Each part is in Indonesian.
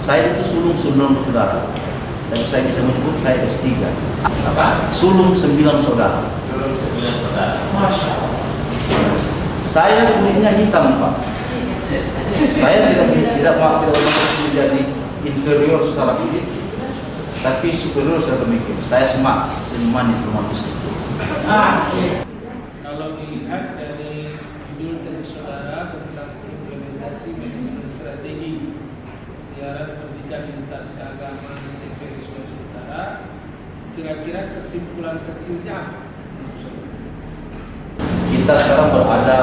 Saya itu sulung 9 saudara. Dan saya bisa menyebut saya S3. Apa? Sulung 9 saudara. Sulung 9 saudara. Masya Allah. Saya kulitnya hitam, Pak. Saya tidak menjadi inferior secara kulit, tapi superior secara pemikiran. Saya semanis itu. Kalau dilihat dari judul dari saudara tentang implementasi manajemen strategi siaran pendidikan lintas keagamaan TVRI Sulawesi Utara, kira-kira kesimpulan kecilnya apa? Kita sekarang berada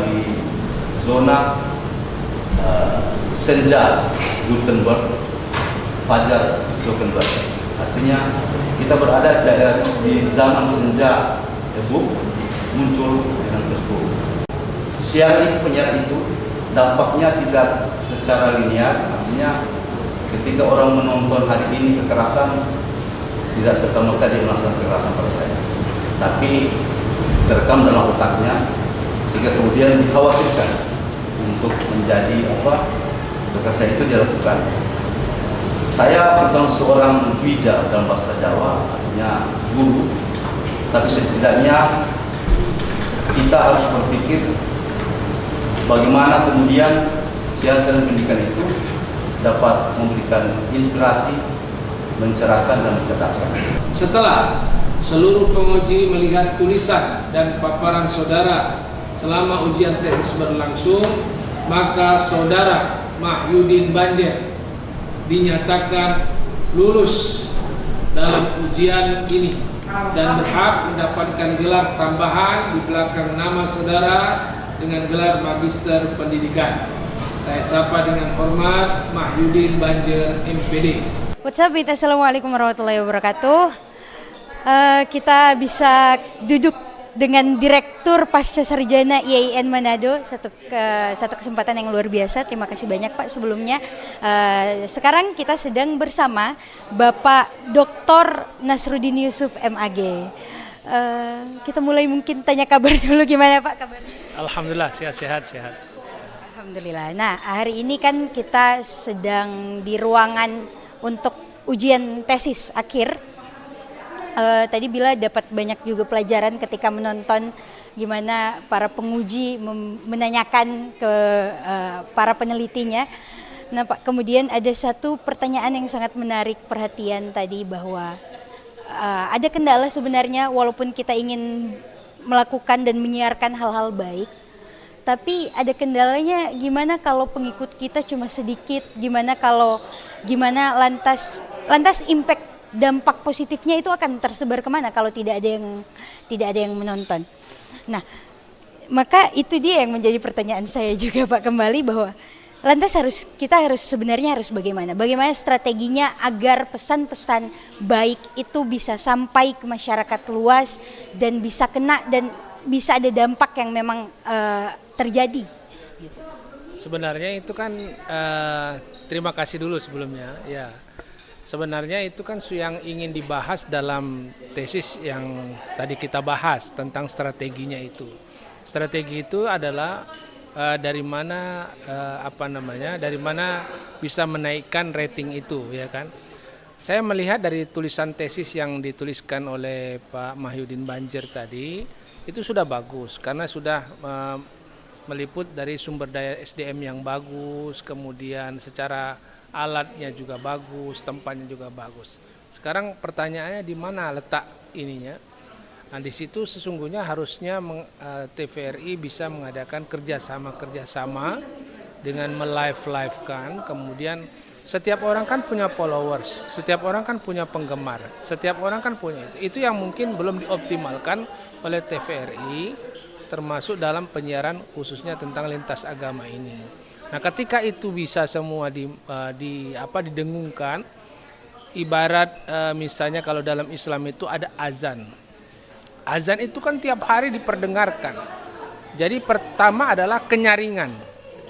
di zona senja Gutenberg, fajar Zuckerberg. Artinya kita berada di zaman senja e-book muncul dengan Facebook. Siaran penyiaran itu dampaknya tidak secara linear, artinya ketika orang menonton hari ini kekerasan tidak serta-merta dia melakukan kekerasan pada saya, tapi terekam dalam otaknya sehingga kemudian dikhawatirkan untuk menjadi kekerasan itu dilakukan. Saya bukan seorang bija dalam bahasa Jawa, artinya guru, tapi setidaknya kita harus berpikir bagaimana kemudian siaran pendidikan itu dapat memberikan inspirasi, mencerahkan dan mencerdaskan. Setelah seluruh penguji melihat tulisan dan paparan saudara selama ujian tesis berlangsung, maka saudara Mahyudin Banjer dinyatakan lulus dalam ujian ini dan berhak mendapatkan gelar tambahan di belakang nama saudara dengan gelar Magister Pendidikan. Saya sapa dengan hormat Mahyudin Banjer MPD. What's up, Assalamualaikum warahmatullahi wabarakatuh. Kita bisa duduk dengan Direktur Pasca Sarjana IAIN Manado, satu kesempatan yang luar biasa. Terima kasih banyak Pak sebelumnya. Sekarang kita sedang bersama Bapak Dr. Nasruddin Yusuf MAG. Kita mulai mungkin tanya kabar dulu, gimana Pak kabarnya? Alhamdulillah sehat. Alhamdulillah. Nah, hari ini kan kita sedang di ruangan untuk ujian tesis akhir. Tadi Bila dapat banyak juga pelajaran ketika menonton gimana para penguji menanyakan ke para penelitinya. Nah Pak, kemudian ada satu pertanyaan yang sangat menarik perhatian tadi, bahwa ada kendala sebenarnya walaupun kita ingin melakukan dan menyiarkan hal-hal baik, tapi ada kendalanya gimana kalau pengikut kita cuma sedikit, gimana lantas impact dampak positifnya itu akan tersebar kemana kalau tidak ada yang menonton. Nah, maka itu dia yang menjadi pertanyaan saya juga Pak kembali, bahwa lantas kita harus bagaimana strateginya agar pesan-pesan baik itu bisa sampai ke masyarakat luas dan bisa kena dan bisa ada dampak yang memang terjadi. Gitu. Sebenarnya itu kan terima kasih dulu sebelumnya ya. Sebenarnya itu kan yang ingin dibahas dalam tesis yang tadi kita bahas tentang strateginya itu. Strategi itu adalah dari mana bisa menaikkan rating itu, ya kan. Saya melihat dari tulisan tesis yang dituliskan oleh Pak Mahyudin Banjer tadi itu sudah bagus karena sudah meliput dari sumber daya SDM yang bagus, kemudian secara alatnya juga bagus, tempatnya juga bagus. Sekarang pertanyaannya di mana letak ininya? Nah, di situ sesungguhnya harusnya TVRI bisa mengadakan kerjasama dengan melive-livekan. Kemudian setiap orang kan punya followers, setiap orang kan punya penggemar, setiap orang kan punya itu yang mungkin belum dioptimalkan oleh TVRI, termasuk dalam penyiaran khususnya tentang lintas agama ini. Nah, ketika itu bisa semua didengungkan, ibarat misalnya kalau dalam Islam itu ada azan. Azan itu kan tiap hari diperdengarkan. Jadi pertama adalah kenyaringan,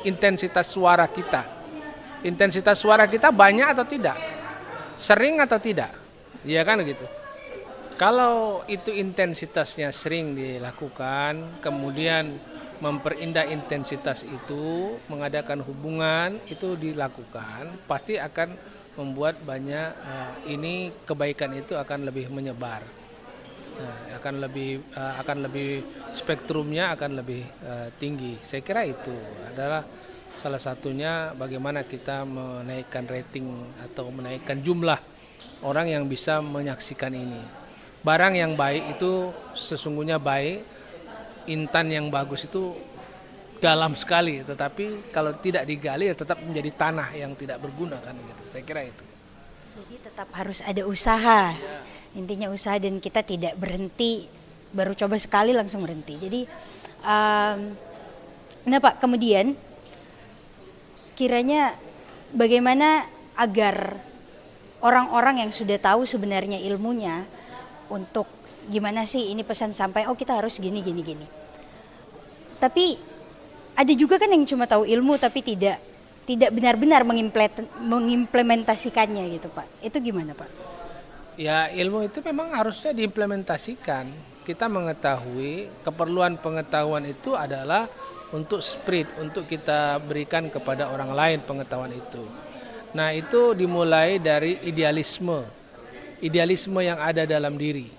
intensitas suara kita. Intensitas suara kita banyak atau tidak? Sering atau tidak? Iya kan gitu. Kalau itu intensitasnya sering dilakukan, kemudian memperindah intensitas itu, mengadakan hubungan itu dilakukan, pasti akan membuat banyak ini kebaikan itu akan lebih menyebar. Nah, akan lebih spektrumnya akan lebih tinggi. Saya kira itu adalah salah satunya bagaimana kita menaikkan rating atau menaikkan jumlah orang yang bisa menyaksikan ini. Barang yang baik itu sesungguhnya baik, intan yang bagus itu dalam sekali, tetapi kalau tidak digali ya tetap menjadi tanah yang tidak berguna kan gitu. Saya kira itu. Jadi tetap harus ada usaha. Intinya usaha dan kita tidak berhenti, baru coba sekali langsung berhenti. Jadi nah Pak, kemudian kiranya bagaimana agar orang-orang yang sudah tahu sebenarnya ilmunya untuk gimana sih ini pesan sampai, oh kita harus gini. Tapi ada juga kan yang cuma tahu ilmu tapi tidak benar-benar mengimplementasikannya gitu Pak. Itu gimana Pak? Ya ilmu itu memang harusnya diimplementasikan. Kita mengetahui keperluan pengetahuan itu adalah untuk spread, untuk kita berikan kepada orang lain pengetahuan itu. Nah itu dimulai dari idealisme yang ada dalam diri.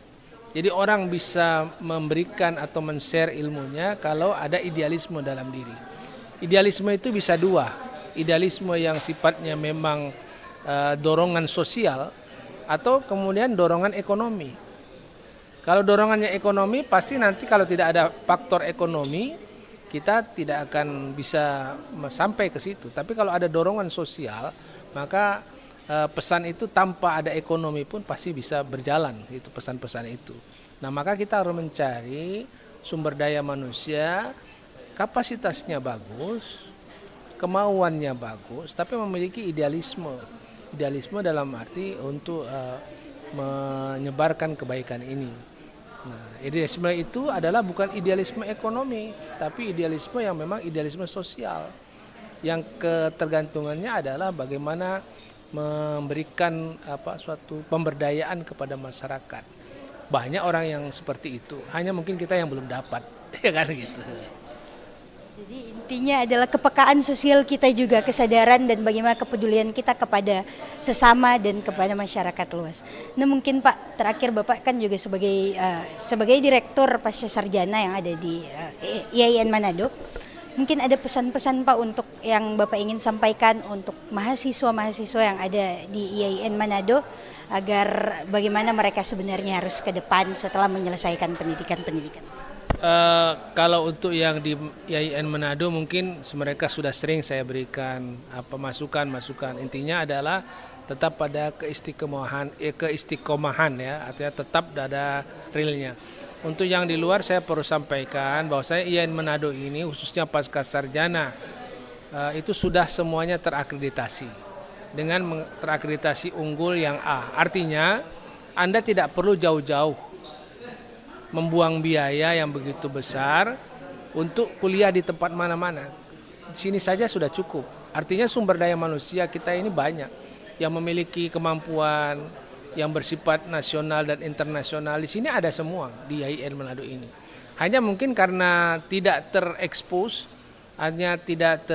Jadi orang bisa memberikan atau men-share ilmunya kalau ada idealisme dalam diri. Idealisme itu bisa dua, idealisme yang sifatnya memang dorongan sosial atau kemudian dorongan ekonomi. Kalau dorongannya ekonomi pasti nanti kalau tidak ada faktor ekonomi kita tidak akan bisa sampai ke situ. Tapi kalau ada dorongan sosial maka pesan itu tanpa ada ekonomi pun pasti bisa berjalan itu pesan-pesan itu. Nah maka kita harus mencari sumber daya manusia, kapasitasnya bagus, kemauannya bagus, tapi memiliki idealisme. Idealisme dalam arti untuk menyebarkan kebaikan ini. Nah, idealisme itu adalah bukan idealisme ekonomi, tapi idealisme yang memang idealisme sosial. Yang ketergantungannya adalah bagaimana memberikan suatu pemberdayaan kepada masyarakat. Banyak orang yang seperti itu, hanya mungkin kita yang belum dapat, ya kan gitu. Jadi intinya adalah kepekaan sosial kita juga, kesadaran dan bagaimana kepedulian kita kepada sesama dan kepada masyarakat luas. Nah mungkin Pak, terakhir Bapak kan juga sebagai direktur pasca sarjana yang ada di IAIN Manado. Mungkin ada pesan-pesan Pak untuk yang Bapak ingin sampaikan untuk mahasiswa-mahasiswa yang ada di IAIN Manado agar bagaimana mereka sebenarnya harus ke depan setelah menyelesaikan pendidikan. Kalau untuk yang di IAIN Manado mungkin mereka sudah sering saya berikan masukan. Intinya adalah tetap pada keistiqomahan ya, artinya tetap ada realnya. Untuk yang di luar saya perlu sampaikan bahwa saya IAIN Manado ini khususnya pasca sarjana itu sudah semuanya terakreditasi dengan terakreditasi unggul yang A. Artinya Anda tidak perlu jauh-jauh membuang biaya yang begitu besar untuk kuliah di tempat mana-mana. Di sini saja sudah cukup. Artinya sumber daya manusia kita ini banyak yang memiliki kemampuan yang bersifat nasional dan internasional. Di sini ada semua di IAIN Manado ini. Hanya mungkin karena tidak terekspos, hanya tidak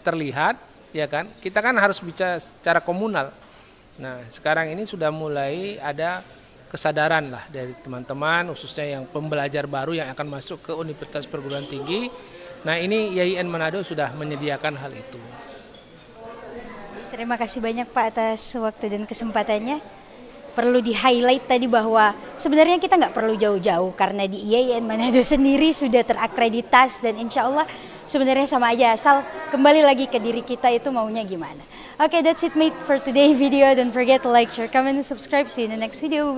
terlihat, ya kan? Kita kan harus bicara secara komunal. Nah, sekarang ini sudah mulai ada kesadaran lah dari teman-teman, khususnya yang pembelajar baru yang akan masuk ke Universitas Perguruan Tinggi. Nah, ini IAIN Manado sudah menyediakan hal itu. Terima kasih banyak Pak atas waktu dan kesempatannya. Perlu di-highlight tadi bahwa sebenarnya kita nggak perlu jauh-jauh karena di IAIN Manado sendiri sudah terakreditasi dan insya Allah sebenarnya sama aja asal kembali lagi ke diri kita itu maunya gimana. Okay, that's it mate for today video. Don't forget to like, share, comment, and subscribe. See you in the next video. Bye.